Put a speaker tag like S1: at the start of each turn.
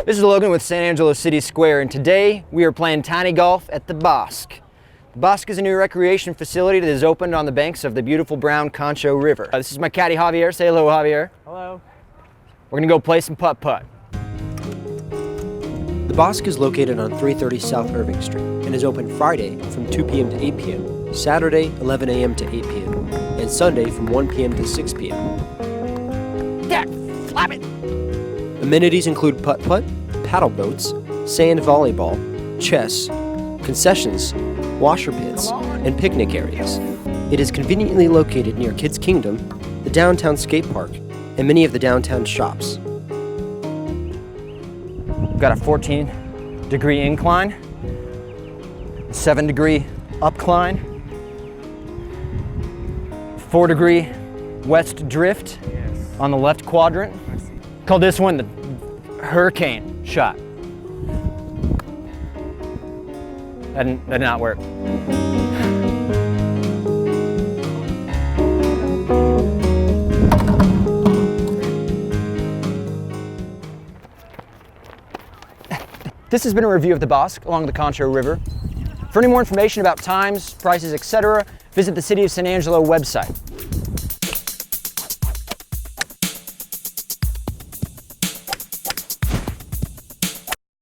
S1: This is Logan with San Angelo City Square, and today we are playing tiny golf at the Bosque. The Bosque is a new recreation facility that is opened on the banks of the beautiful brown Concho River. This is my caddy Javier. Say hello, Javier.
S2: Hello.
S1: We're gonna go play some putt-putt.
S3: The Bosque is located on 330 South Irving Street and is open Friday from 2 p.m. to 8 p.m., Saturday 11 a.m. to 8 p.m., and Sunday from 1 p.m. to 6 p.m.
S1: Yeah, flap it!
S3: Amenities include putt-putt, paddle boats, sand volleyball, chess, concessions, washer pits, and picnic areas. It is conveniently located near Kids Kingdom, the downtown skate park, and many of the downtown shops.
S1: We've got a 14-degree incline, 7-degree upcline, 4-degree west drift on the left quadrant. Call this one the hurricane shot. That did not work. This has been a review of the Bosque along the Concho River. For any more information about times, prices, etc., visit the City of San Angelo website.